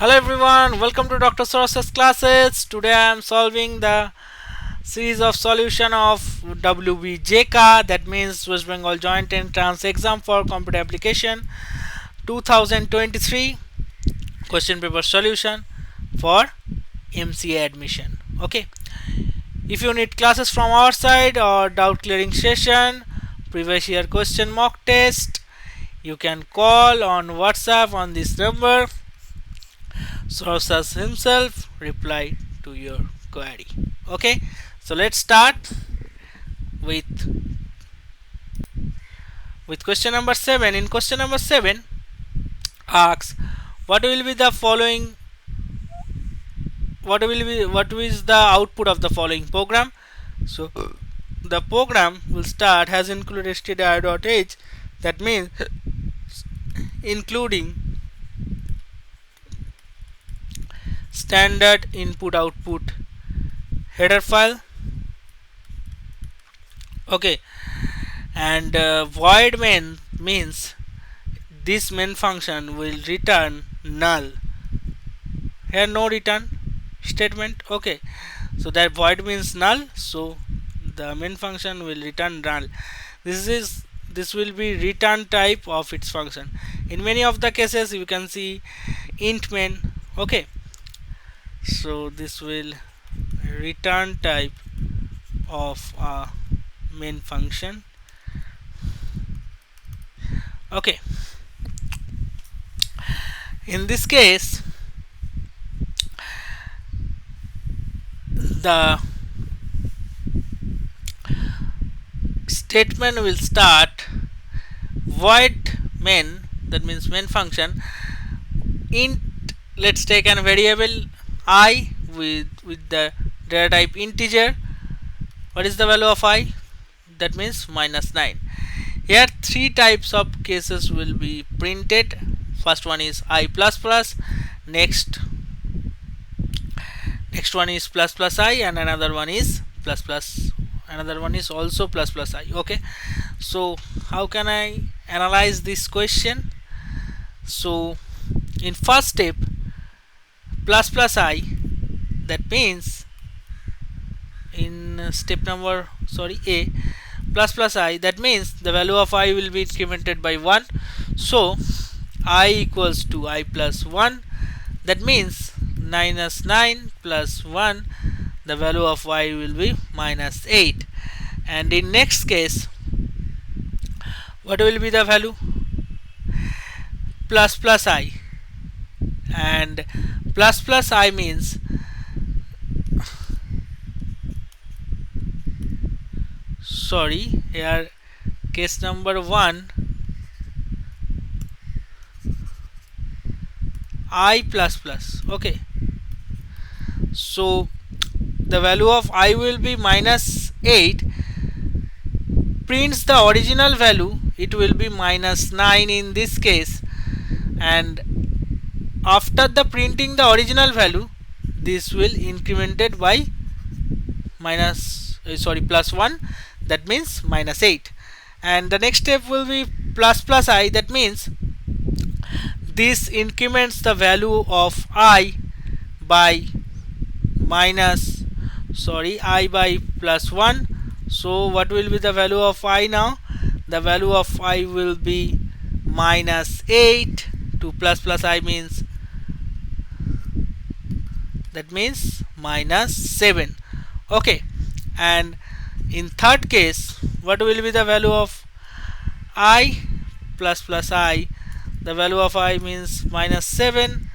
Hello everyone, welcome to Dr. Sourav Sir Classes. Today I am solving the series of solution of WBJECA, that means West Bengal Joint Entrance Exam for Computer Application 2023 question paper solution for MCA admission. Okay, if you need classes from our side or doubt clearing session, previous year question mock test, you can call on WhatsApp on this number. Sourav Sir himself reply to your query. Okay, so let's start with question number 7. In question number 7 asks what will be the following what is the output of the following program. So the program will start has included stdio.h, that means including standard input output header file. Okay, and void main means this main function will return null. Here no return statement. Okay, so that void means null, so the main function will return null. This will be return type of its function. In many of the cases you can see int main. Okay, so this will return type of a main function. Okay, in this case the statement will start void main, that means main function int. Let's take a variable I with the data type integer. What is the value of I? That means -9. Here three types of cases will be printed. First one is I plus plus, next one is plus plus I, and another one is plus plus, another one is also plus plus I. Okay, so how can I analyze this question? So in first step plus plus I, that means in step number A plus plus I, that means the value of I will be incremented by 1. So I equals to I plus 1, that means -9 plus 1, the value of I will be -8. And in next case what will be the value? Plus plus I, and plus plus I means here case number 1 I plus plus. Okay, so the value of I will be -8, prints the original value, it will be -9 in this case, and after the printing the original value, this will incremented by plus 1, that means -8. And the next step will be plus plus I, that means this increments the value of I by I by plus 1. So what will be the value of I now? The value of I will be -8 to plus plus I means, that means -7. Okay, and in third case what will be the value of I plus plus I? The value of I means -7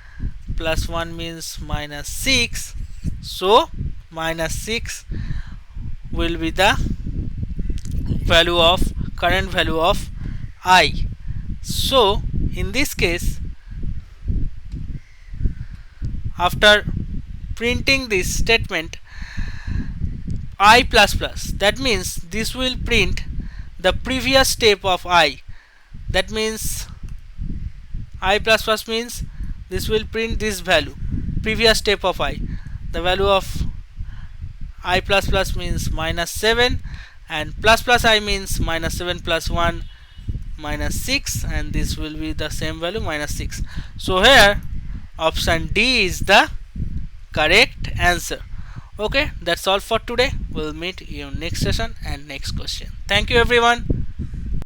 plus 1 means -6, so -6 will be the current value of I. So in this case, after printing this statement I plus plus, that means this will print the previous step of I, that means I plus plus means this will print this value, previous step of I. The value of I plus plus means -7, and plus plus I means -7 plus 1 -6, and this will be the same value -6. So here Option D is the correct answer. Okay, that's all for today. We'll meet you next session and next question. Thank you everyone.